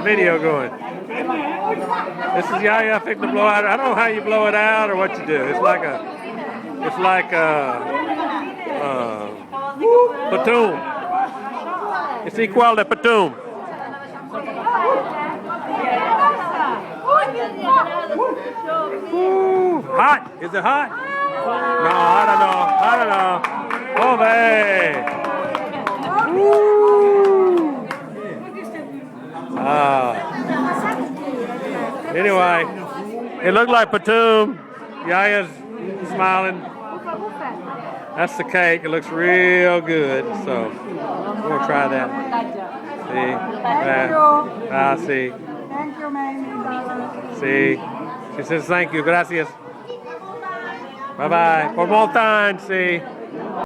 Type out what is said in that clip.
video going. This is Yaya fixing to blow out. I don't know how you blow it out or what you do. It's like a patum. It's equal to patum. Ooh, hot. Is it hot? No, I don't know. Oh, hey. Anyway, it looked like patum. Yaya's smiling. That's the cake. It looks real good. So we're gonna try that. See? See. Thank you, Mamie. See? She says thank you. Gracias. Bye bye. Por montan. See?